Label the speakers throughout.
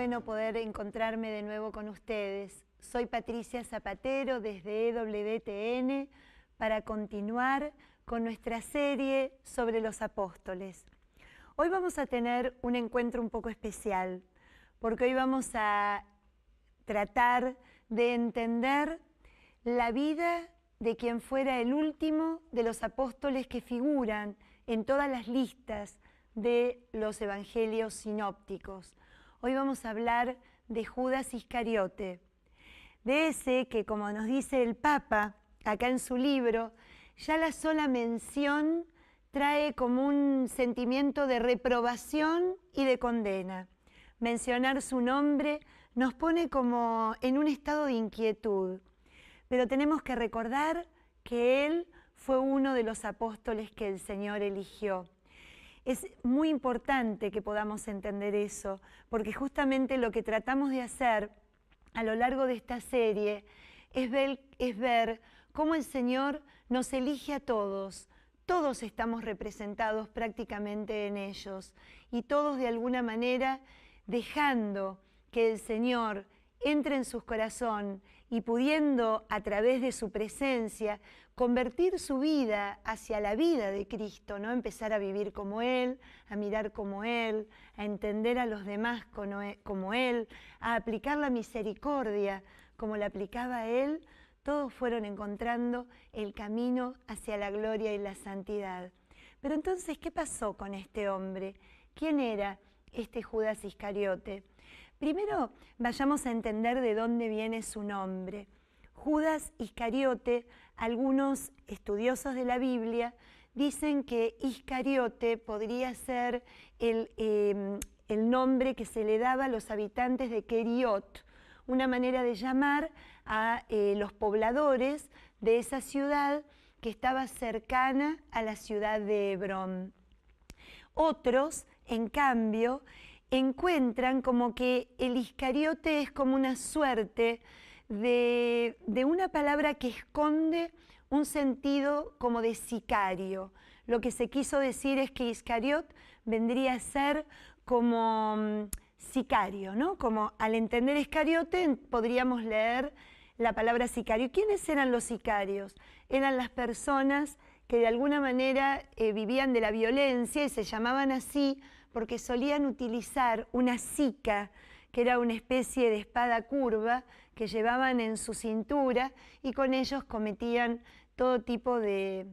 Speaker 1: bueno poder encontrarme de nuevo con ustedes. Soy Patricia Zapatero desde EWTN para continuar con nuestra serie sobre los apóstoles. Hoy vamos a tener un encuentro un poco especial, porque hoy vamos a tratar de entender la vida de quien fuera el último de los apóstoles que figuran en todas las listas de los evangelios sinópticos. Hoy vamos a hablar de Judas Iscariote, de ese que, como nos dice el Papa acá en su libro, ya la sola mención trae como un sentimiento de reprobación y de condena. Mencionar su nombre nos pone como en un estado de inquietud, pero tenemos que recordar que él fue uno de los apóstoles que el Señor eligió. Es muy importante que podamos entender eso, porque justamente lo que tratamos de hacer a lo largo de esta serie es ver cómo el Señor nos elige a todos. Todos estamos representados prácticamente en ellos y todos de alguna manera dejando que el Señor entre en su corazón y pudiendo a través de su presencia convertir su vida hacia la vida de Cristo, ¿no? Empezar a vivir como Él, a mirar como Él, a entender a los demás como Él, a aplicar la misericordia como la aplicaba Él. Todos fueron encontrando el camino hacia la gloria y la santidad. Pero entonces, ¿qué pasó con este hombre? ¿Quién era este Judas Iscariote? Primero, vayamos a entender de dónde viene su nombre. Judas Iscariote, algunos estudiosos de la Biblia dicen que Iscariote podría ser el nombre que se le daba a los habitantes de Queriot, una manera de llamar a los pobladores de esa ciudad que estaba cercana a la ciudad de Hebrón. Otros, en cambio, encuentran como que el Iscariote es como una suerte de una palabra que esconde un sentido como de sicario. Lo que se quiso decir es que Iscariot vendría a ser como sicario, ¿no? Como al entender Iscariote podríamos leer la palabra sicario. ¿Quiénes eran los sicarios? Eran las personas que de alguna manera vivían de la violencia y se llamaban así porque solían utilizar una sica, que era una especie de espada curva que llevaban en su cintura y con ellos cometían todo tipo de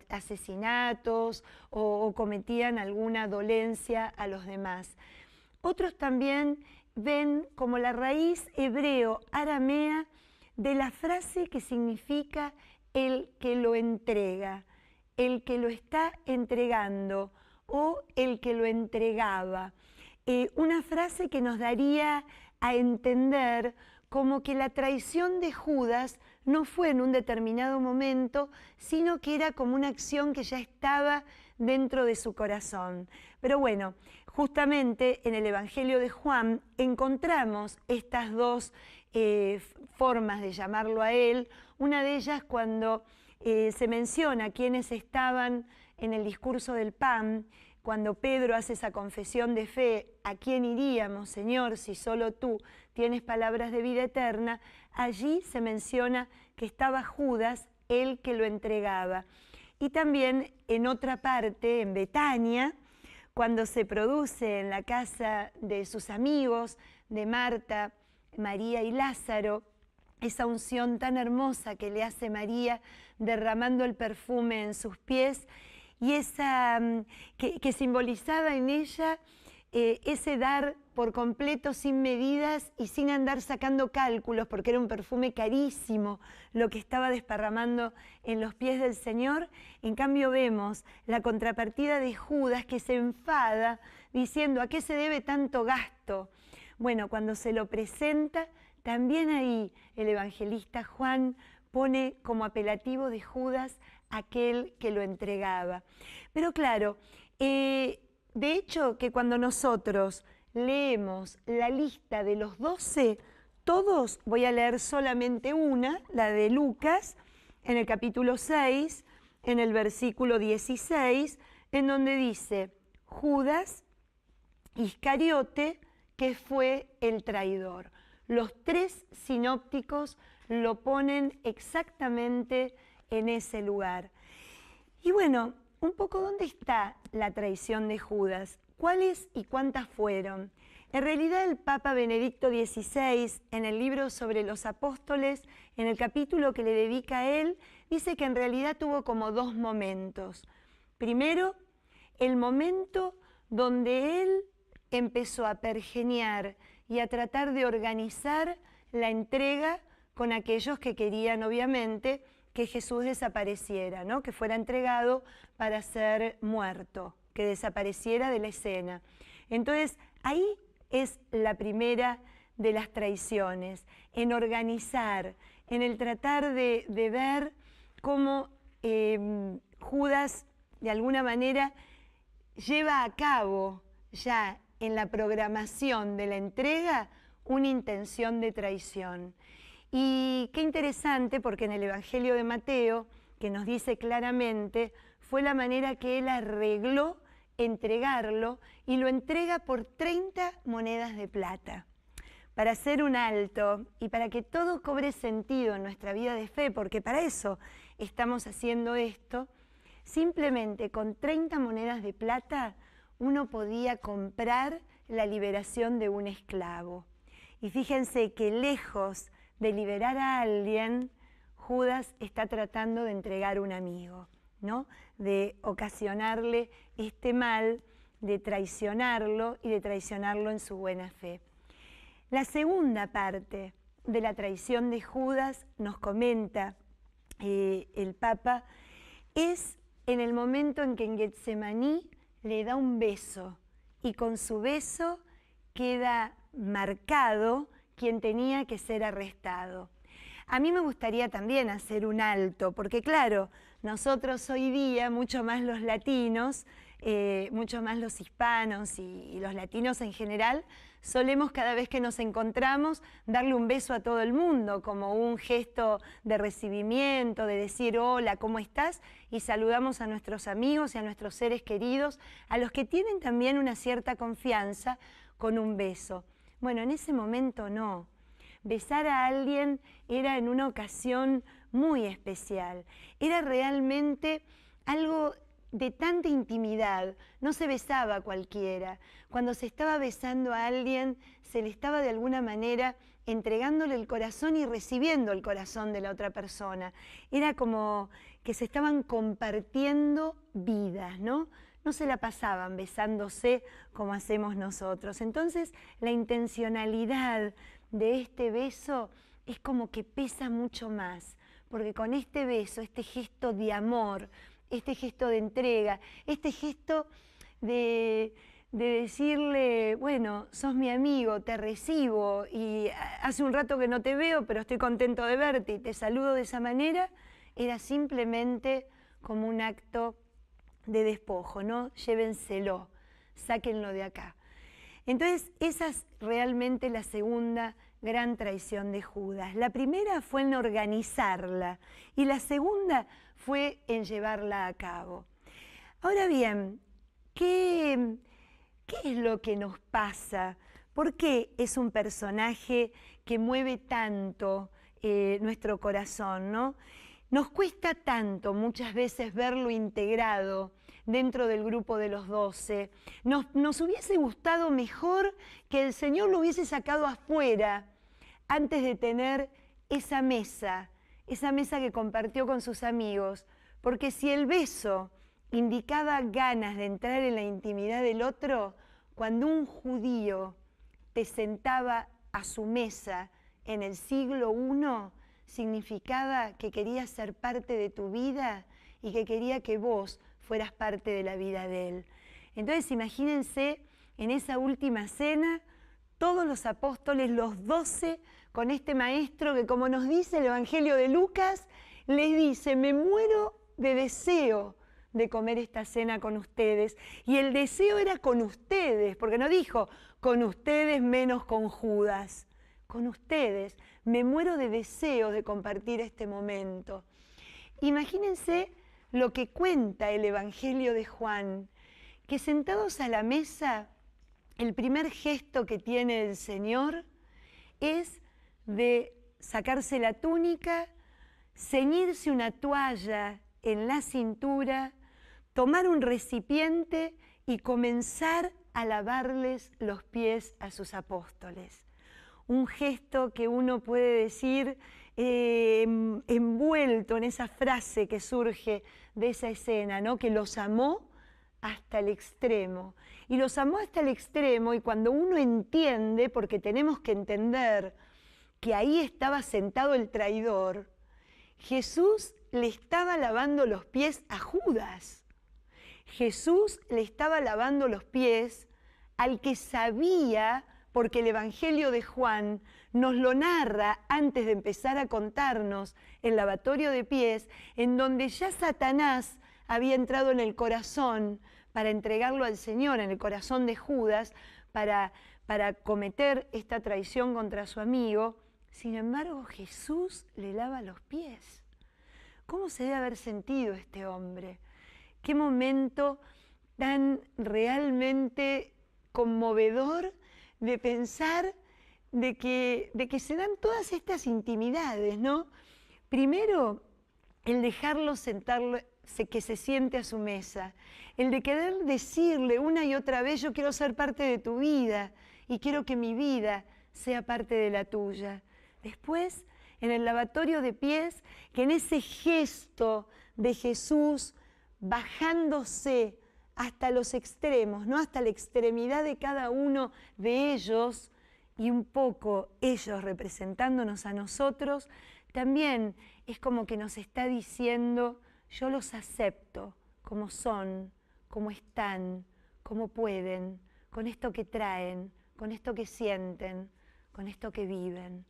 Speaker 1: asesinatos o cometían alguna dolencia a los demás. Otros también ven como la raíz hebreo-aramea de la frase que significa el que lo entrega, el que lo está entregando o el que lo entregaba. Una frase que nos daría a entender como que la traición de Judas no fue en un determinado momento, sino que era como una acción que ya estaba dentro de su corazón. Pero bueno, justamente en el Evangelio de Juan encontramos estas dos formas de llamarlo a él. Una de ellas cuando se menciona quiénes estaban en el discurso del pan, cuando Pedro hace esa confesión de fe, ¿a quién iríamos, Señor, si solo tú tienes palabras de vida eterna? Allí se menciona que estaba Judas, el que lo entregaba. Y también en otra parte, en Betania, cuando se produce en la casa de sus amigos, de Marta, María y Lázaro, esa unción tan hermosa que le hace María derramando el perfume en sus pies, y esa que simbolizaba en ella ese dar por completo sin medidas y sin andar sacando cálculos, porque era un perfume carísimo lo que estaba desparramando en los pies del Señor. En cambio vemos la contrapartida de Judas que se enfada diciendo ¿a qué se debe tanto gasto? Bueno, cuando se lo presenta, también ahí el evangelista Juan pone como apelativo de Judas aquel que lo entregaba. Pero claro, de hecho que cuando nosotros leemos la lista de los 12, todos, voy a leer solamente una, la de Lucas, en el capítulo 6, en el versículo 16, en donde dice, Judas Iscariote, que fue el traidor. Los 3 sinópticos lo ponen exactamente en ese lugar. Y bueno, un poco ¿dónde está la traición de Judas? ¿Cuáles y cuántas fueron? En realidad el Papa Benedicto XVI, en el libro sobre los apóstoles, en el capítulo que le dedica a él, dice que en realidad tuvo como 2 momentos. Primero, el momento donde él empezó a pergeñar y a tratar de organizar la entrega con aquellos que querían, obviamente, que Jesús desapareciera, ¿no? Que fuera entregado para ser muerto, que desapareciera de la escena. Entonces, ahí es la primera de las traiciones, en organizar, en el tratar de ver cómo Judas, de alguna manera, lleva a cabo ya en la programación de la entrega una intención de traición. Y qué interesante, porque en el Evangelio de Mateo, que nos dice claramente, fue la manera que él arregló entregarlo, y lo entrega por 30 monedas de plata. Para hacer un alto y para que todo cobre sentido en nuestra vida de fe, porque para eso estamos haciendo esto, simplemente con 30 monedas de plata uno podía comprar la liberación de un esclavo. Y fíjense que lejos de liberar a alguien, Judas está tratando de entregar un amigo, ¿no? De ocasionarle este mal, de traicionarlo y de traicionarlo en su buena fe. La segunda parte de la traición de Judas, nos comenta el Papa, es en el momento en que en Getsemaní le da un beso y con su beso queda marcado quien tenía que ser arrestado. A mí me gustaría también hacer un alto, porque claro, nosotros hoy día, mucho más los latinos, mucho más los hispanos y los latinos en general, solemos cada vez que nos encontramos darle un beso a todo el mundo como un gesto de recibimiento, de decir hola, ¿cómo estás? Y saludamos a nuestros amigos y a nuestros seres queridos, a los que tienen también una cierta confianza, con un beso. Bueno, en ese momento no. Besar a alguien era en una ocasión muy especial. Era realmente algo de tanta intimidad. No se besaba a cualquiera. Cuando se estaba besando a alguien, se le estaba de alguna manera entregándole el corazón y recibiendo el corazón de la otra persona. Era como que se estaban compartiendo vidas, ¿no? No se la pasaban besándose como hacemos nosotros. Entonces, la intencionalidad de este beso es como que pesa mucho más, porque con este beso, este gesto de amor, este gesto de entrega, este gesto de decirle, bueno, sos mi amigo, te recibo y hace un rato que no te veo, pero estoy contento de verte y te saludo de esa manera, era simplemente como un acto de despojo, ¿no? Llévenselo, sáquenlo de acá. Entonces, esa es realmente la segunda gran traición de Judas. La primera fue en organizarla y la segunda fue en llevarla a cabo. Ahora bien, ¿qué es lo que nos pasa? ¿Por qué es un personaje que mueve tanto nuestro corazón, ¿no? Nos cuesta tanto muchas veces verlo integrado dentro del grupo de los 12. Nos hubiese gustado mejor que el Señor lo hubiese sacado afuera antes de tener esa mesa que compartió con sus amigos. Porque si el beso indicaba ganas de entrar en la intimidad del otro, cuando un judío te sentaba a su mesa en el siglo I, significaba que quería ser parte de tu vida y que quería que vos fueras parte de la vida de él. Entonces imagínense en esa última cena, todos los apóstoles, los 12, con este maestro que, como nos dice el Evangelio de Lucas, les dice, me muero de deseo de comer esta cena con ustedes. Y el deseo era con ustedes, porque no dijo con ustedes menos con Judas. Con ustedes, me muero de deseo de compartir este momento. Imagínense lo que cuenta el Evangelio de Juan, que sentados a la mesa el primer gesto que tiene el Señor es de sacarse la túnica, ceñirse una toalla en la cintura, tomar un recipiente y comenzar a lavarles los pies a sus apóstoles. Un gesto que uno puede decir envuelto en esa frase que surge de esa escena, ¿no? Que los amó hasta el extremo. Y los amó hasta el extremo, y cuando uno entiende, porque tenemos que entender que ahí estaba sentado el traidor, Jesús le estaba lavando los pies a Judas. Jesús le estaba lavando los pies al que sabía, porque el Evangelio de Juan nos lo narra antes de empezar a contarnos el lavatorio de pies, en donde ya Satanás había entrado en el corazón para entregarlo al Señor, en el corazón de Judas, para cometer esta traición contra su amigo. Sin embargo, Jesús le lava los pies. ¿Cómo se debe haber sentido este hombre? Qué momento tan realmente conmovedor de pensar de que se dan todas estas intimidades, ¿no? Primero, el dejarlo sentarlo, que se siente a su mesa, el de querer decirle una y otra vez: yo quiero ser parte de tu vida y quiero que mi vida sea parte de la tuya. Después, en el lavatorio de pies, que en ese gesto de Jesús bajándose hasta los extremos, ¿no? Hasta la extremidad de cada uno de ellos, y un poco ellos representándonos a nosotros, también es como que nos está diciendo: yo los acepto como son, como están, como pueden, con esto que traen, con esto que sienten, con esto que viven.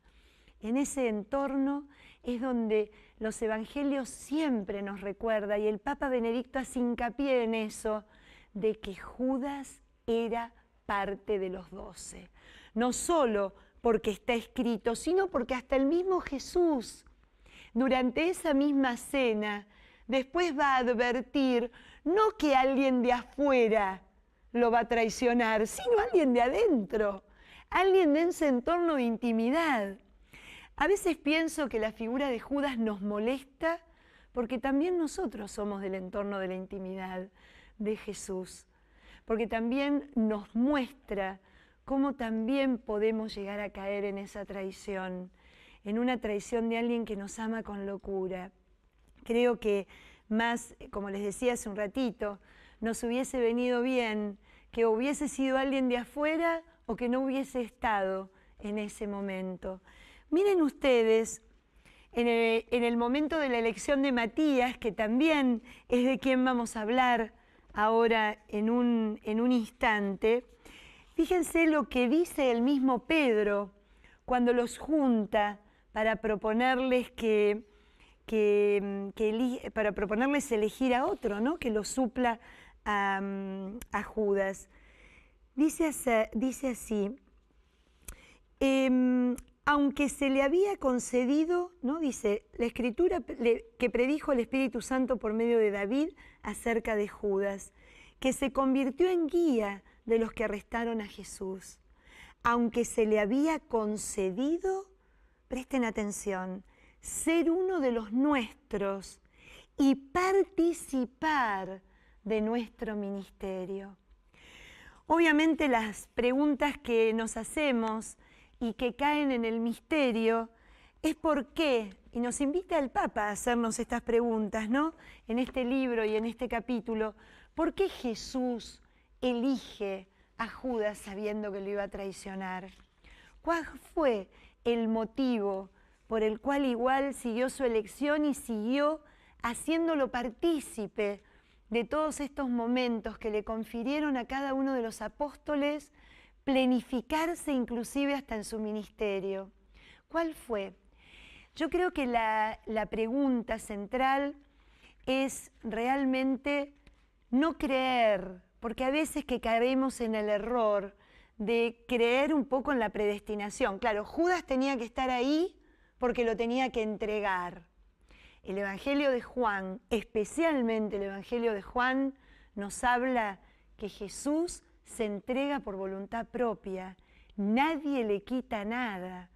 Speaker 1: En ese entorno es donde los evangelios siempre nos recuerdan, y el Papa Benedicto hace hincapié en eso, de que Judas era parte de los 12. No solo porque está escrito, sino porque hasta el mismo Jesús, durante esa misma cena, después va a advertir no que alguien de afuera lo va a traicionar, sino alguien de adentro, alguien de ese entorno de intimidad. A veces pienso que la figura de Judas nos molesta porque también nosotros somos del entorno de la intimidad de Jesús, porque también nos muestra cómo también podemos llegar a caer en esa traición, en una traición de alguien que nos ama con locura. Creo que más, como les decía hace un ratito, nos hubiese venido bien que hubiese sido alguien de afuera o que no hubiese estado en ese momento. Miren ustedes, en el momento de la elección de Matías, que también es de quien vamos a hablar ahora en un instante, fíjense lo que dice el mismo Pedro cuando los junta para proponerles para proponerles elegir a otro, ¿no? Que lo supla a Judas. Dice así, aunque se le había concedido, ¿no? Dice, la Escritura que predijo el Espíritu Santo por medio de David acerca de Judas, que se convirtió en guía de los que arrestaron a Jesús. Aunque se le había concedido, presten atención, ser uno de los nuestros y participar de nuestro ministerio. Obviamente las preguntas que nos hacemos y que caen en el misterio es por qué, y nos invita el Papa a hacernos estas preguntas, ¿no? En este libro y en este capítulo, ¿por qué Jesús elige a Judas sabiendo que lo iba a traicionar? ¿Cuál fue el motivo por el cual igual siguió su elección y siguió haciéndolo partícipe de todos estos momentos que le confirieron a cada uno de los apóstoles planificarse inclusive hasta en su ministerio? ¿Cuál fue? Yo creo que la pregunta central es realmente no creer, porque a veces que caemos en el error de creer un poco en la predestinación. Claro, Judas tenía que estar ahí porque lo tenía que entregar. El Evangelio de Juan, especialmente el Evangelio de Juan, nos habla que Jesús se entrega por voluntad propia. Nadie le quita nada.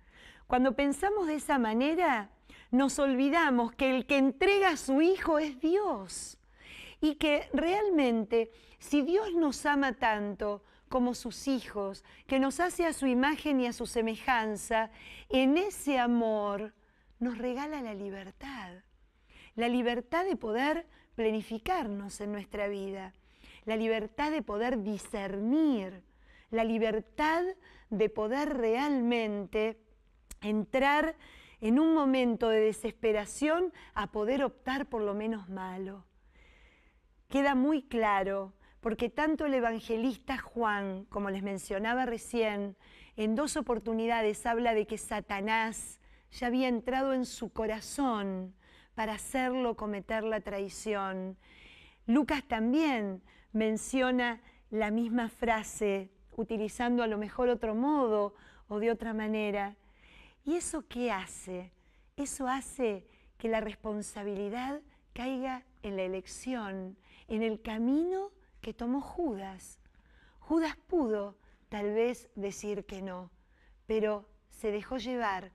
Speaker 1: Cuando pensamos de esa manera, nos olvidamos que el que entrega a su Hijo es Dios. Y que realmente, si Dios nos ama tanto como sus hijos, que nos hace a su imagen y a su semejanza, en ese amor nos regala la libertad de poder planificarnos en nuestra vida, la libertad de poder discernir, la libertad de poder realmente entrar en un momento de desesperación a poder optar por lo menos malo. Queda muy claro, porque tanto el evangelista Juan, como les mencionaba recién, en 2 oportunidades habla de que Satanás ya había entrado en su corazón para hacerlo cometer la traición. Lucas también menciona la misma frase, utilizando a lo mejor otro modo o de otra manera. ¿Y eso qué hace? Eso hace que la responsabilidad caiga en la elección, en el camino que tomó Judas. Judas pudo tal vez decir que no, pero se dejó llevar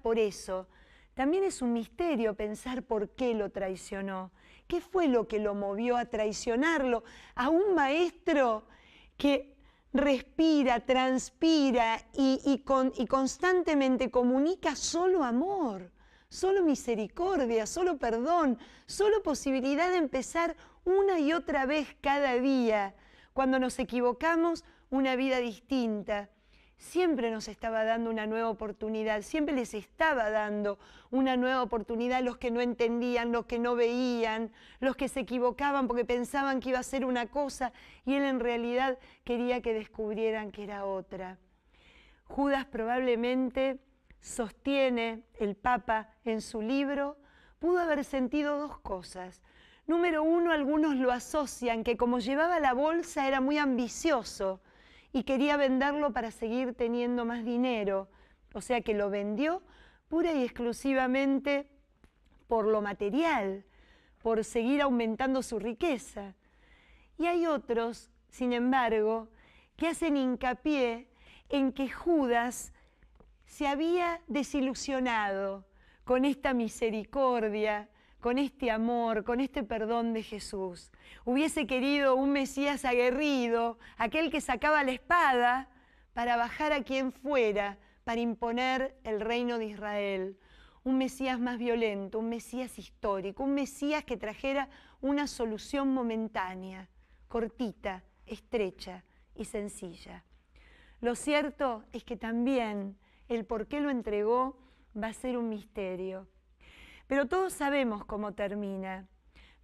Speaker 1: por eso. También es un misterio pensar por qué lo traicionó. ¿Qué fue lo que lo movió a traicionarlo? A un maestro que respira, transpira y constantemente comunica solo amor, solo misericordia, solo perdón, solo posibilidad de empezar una y otra vez cada día. Cuando nos equivocamos, una vida distinta. Siempre nos estaba dando una nueva oportunidad, siempre les estaba dando una nueva oportunidad a los que no entendían, los que no veían, los que se equivocaban porque pensaban que iba a ser una cosa y él en realidad quería que descubrieran que era otra. Judas probablemente, sostiene el Papa en su libro, pudo haber sentido 2 cosas. Número 1, algunos lo asocian que como llevaba la bolsa era muy ambicioso y quería venderlo para seguir teniendo más dinero. O sea que lo vendió pura y exclusivamente por lo material, por seguir aumentando su riqueza. Y hay otros, sin embargo, que hacen hincapié en que Judas se había desilusionado con esta misericordia, con este amor, con este perdón de Jesús. Hubiese querido un Mesías aguerrido, aquel que sacaba la espada para bajar a quien fuera, para imponer el reino de Israel. Un Mesías más violento, un Mesías histórico, un Mesías que trajera una solución momentánea, cortita, estrecha y sencilla. Lo cierto es que también el por qué lo entregó va a ser un misterio. Pero todos sabemos cómo termina.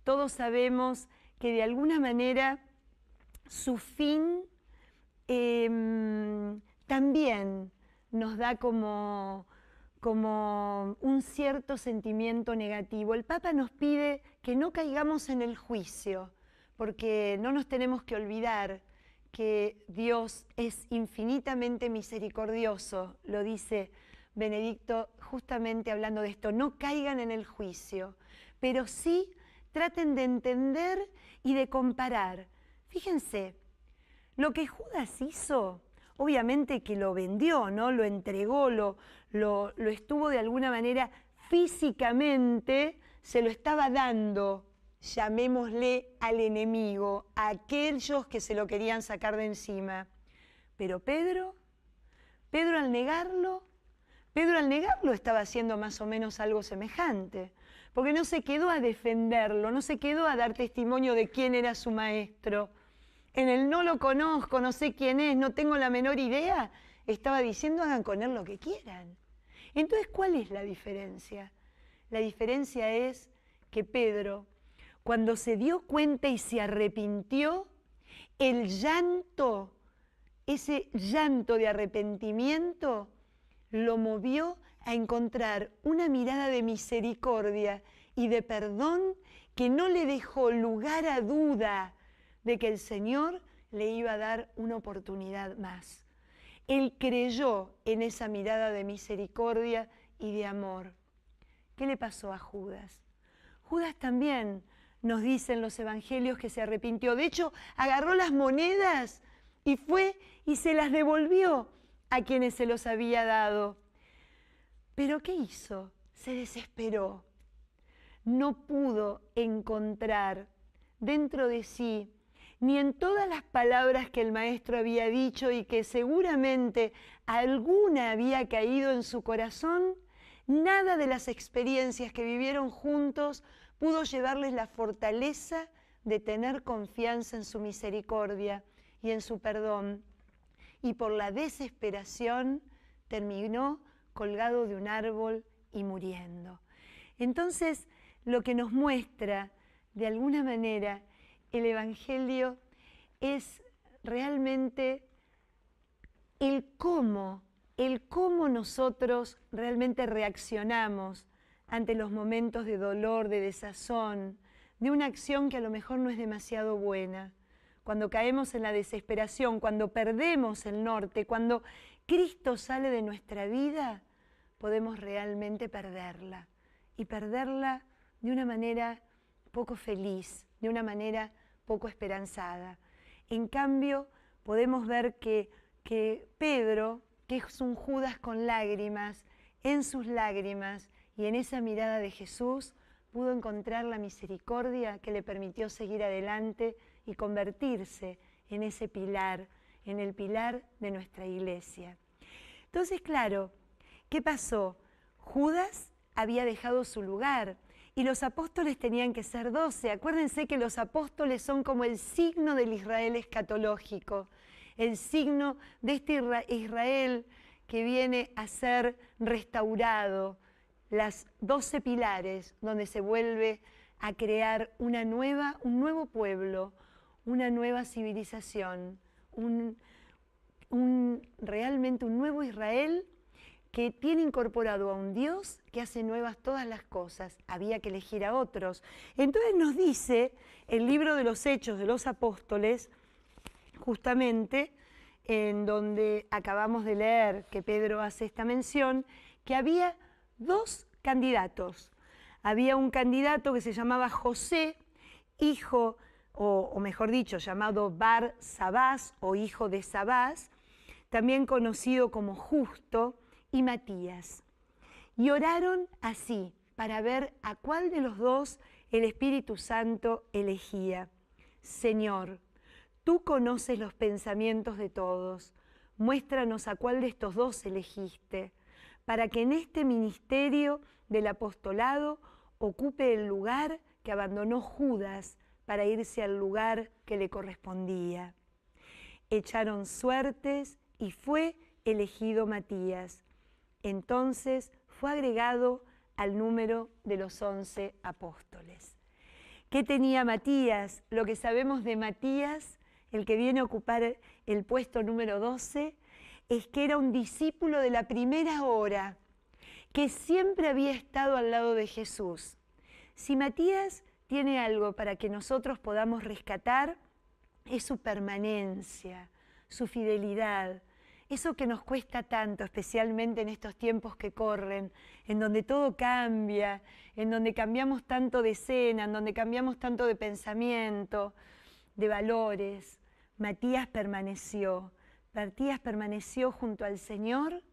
Speaker 1: Todos sabemos que de alguna manera su fin también nos da como un cierto sentimiento negativo. El Papa nos pide que no caigamos en el juicio, porque no nos tenemos que olvidar que Dios es infinitamente misericordioso, lo dice Benedicto justamente hablando de esto. No caigan en el juicio, pero sí traten de entender y de comparar. Fíjense, lo que Judas hizo, obviamente que lo vendió, ¿no? Lo entregó, lo estuvo de alguna manera físicamente, se lo estaba dando, llamémosle al enemigo, a aquellos que se lo querían sacar de encima. Pero Pedro al negarlo estaba haciendo más o menos algo semejante, porque no se quedó a defenderlo, no se quedó a dar testimonio de quién era su maestro. En el no lo conozco, no sé quién es, no tengo la menor idea, estaba diciendo hagan con él lo que quieran. Entonces, ¿cuál es la diferencia? La diferencia es que Pedro, cuando se dio cuenta y se arrepintió, el llanto, ese llanto de arrepentimiento, lo movió a encontrar una mirada de misericordia y de perdón que no le dejó lugar a duda de que el Señor le iba a dar una oportunidad más. Él creyó en esa mirada de misericordia y de amor. ¿Qué le pasó a Judas? Judas también nos dicen los evangelios que se arrepintió. De hecho, agarró las monedas y fue y se las devolvió a quienes se los había dado. ¿Pero qué hizo? Se desesperó. No pudo encontrar dentro de sí, ni en todas las palabras que el maestro había dicho y que seguramente alguna había caído en su corazón, nada de las experiencias que vivieron juntos pudo llevarles la fortaleza de tener confianza en su misericordia y en su perdón. Y por la desesperación terminó colgado de un árbol y muriendo. Entonces, lo que nos muestra, de alguna manera, el Evangelio es realmente el cómo nosotros realmente reaccionamos ante los momentos de dolor, de desazón, de una acción que a lo mejor no es demasiado buena. Cuando caemos en la desesperación, cuando perdemos el norte, cuando Cristo sale de nuestra vida, podemos realmente perderla. Y perderla de una manera poco feliz, de una manera poco esperanzada. En cambio, podemos ver que Pedro, que es un Judas con lágrimas, en sus lágrimas y en esa mirada de Jesús, pudo encontrar la misericordia que le permitió seguir adelante y convertirse en ese pilar, en el pilar de nuestra iglesia. Entonces, claro, ¿qué pasó? Judas había dejado su lugar y los apóstoles tenían que ser 12. Acuérdense que los apóstoles son como el signo del Israel escatológico, el signo de este Israel que viene a ser restaurado, las 12 pilares donde se vuelve a crear un nuevo pueblo, una nueva civilización, realmente un nuevo Israel que tiene incorporado a un Dios que hace nuevas todas las cosas. Había que elegir a otros. Entonces nos dice el libro de los Hechos de los Apóstoles, justamente en donde acabamos de leer que Pedro hace esta mención, que había 2 candidatos. Había un candidato que se llamaba José, hijo, o mejor dicho, llamado Bar Sabás o hijo de Sabás, también conocido como Justo, y Matías. Y oraron así, para ver a cuál de los 2 el Espíritu Santo elegía. Señor, tú conoces los pensamientos de todos, muéstranos a cuál de estos 2 elegiste, para que en este ministerio del apostolado ocupe el lugar que abandonó Judas para irse al lugar que le correspondía. Echaron suertes y fue elegido Matías. Entonces fue agregado al número de los 11 apóstoles. ¿Qué tenía Matías? Lo que sabemos de Matías, el que viene a ocupar el puesto número 12, es que era un discípulo de la primera hora, que siempre había estado al lado de Jesús. Si Matías tiene algo para que nosotros podamos rescatar, es su permanencia, su fidelidad, eso que nos cuesta tanto, especialmente en estos tiempos que corren, en donde todo cambia, en donde cambiamos tanto de escena, en donde cambiamos tanto de pensamiento, de valores. Matías permaneció junto al Señor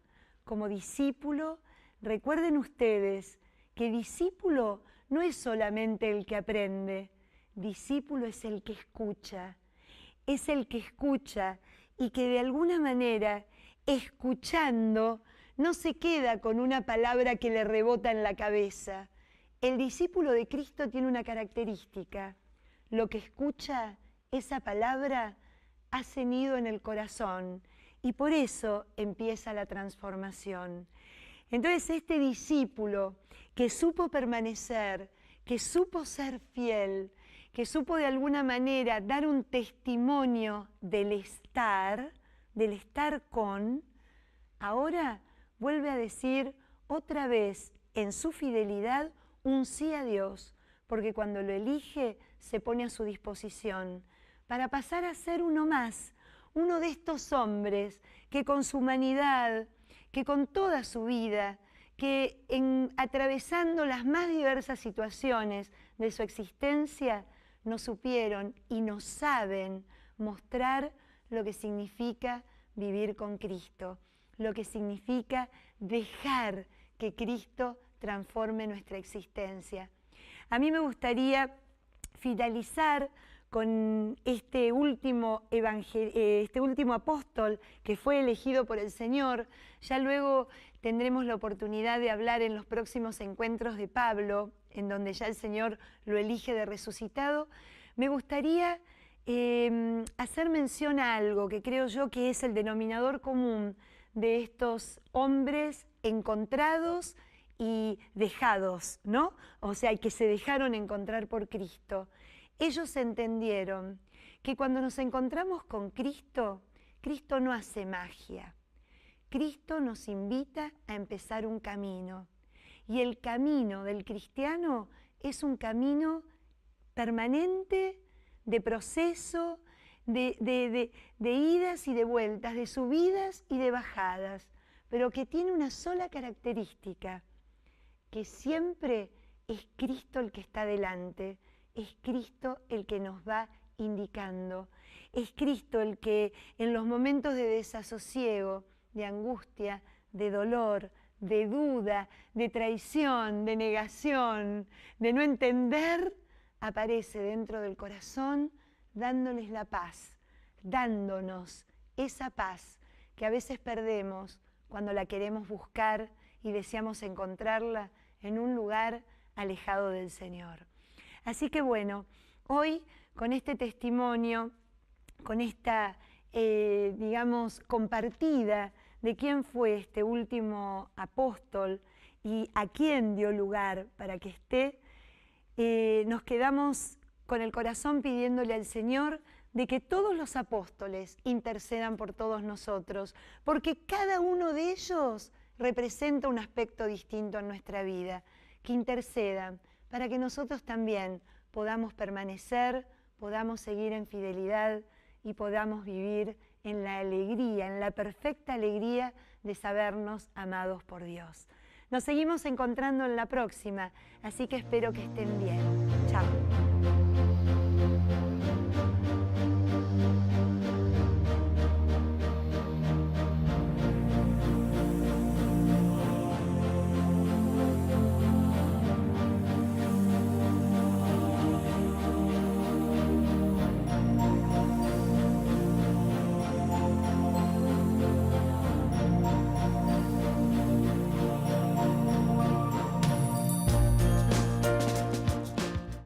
Speaker 1: como discípulo. Recuerden ustedes que discípulo no es solamente el que aprende, discípulo es el que escucha y que de alguna manera, escuchando, no se queda con una palabra que le rebota en la cabeza. El discípulo de Cristo tiene una característica: lo que escucha, esa palabra, hace nido en el corazón y por eso empieza la transformación. Entonces este discípulo que supo permanecer, que supo ser fiel, que supo de alguna manera dar un testimonio del estar con, ahora vuelve a decir otra vez en su fidelidad un sí a Dios, porque cuando lo elige se pone a su disposición para pasar a ser uno más, uno de estos hombres que con su humanidad, que con toda su vida, que atravesando las más diversas situaciones de su existencia, nos supieron y nos saben mostrar lo que significa vivir con Cristo, lo que significa dejar que Cristo transforme nuestra existencia. A mí me gustaría finalizar con este último apóstol que fue elegido por el Señor. Ya luego tendremos la oportunidad de hablar en los próximos encuentros de Pablo, en donde ya el Señor lo elige de resucitado. Me gustaría hacer mención a algo que creo yo que es el denominador común de estos hombres encontrados y dejados, ¿no? O sea, que se dejaron encontrar por Cristo. Ellos entendieron que cuando nos encontramos con Cristo, Cristo no hace magia. Cristo nos invita a empezar un camino. Y el camino del cristiano es un camino permanente, de proceso, de idas y de vueltas, de subidas y de bajadas, pero que tiene una sola característica, que siempre es Cristo el que está delante. Es Cristo el que nos va indicando. Es Cristo el que en los momentos de desasosiego, de angustia, de dolor, de duda, de traición, de negación, de no entender, aparece dentro del corazón dándoles la paz, dándonos esa paz que a veces perdemos cuando la queremos buscar y deseamos encontrarla en un lugar alejado del Señor. Así que bueno, hoy con este testimonio, con esta, digamos, compartida de quién fue este último apóstol y a quién dio lugar para que esté, nos quedamos con el corazón pidiéndole al Señor de que todos los apóstoles intercedan por todos nosotros, porque cada uno de ellos representa un aspecto distinto en nuestra vida, que intercedan para que nosotros también podamos permanecer, podamos seguir en fidelidad y podamos vivir en la alegría, en la perfecta alegría de sabernos amados por Dios. Nos seguimos encontrando en la próxima, así que espero que estén bien. Chao.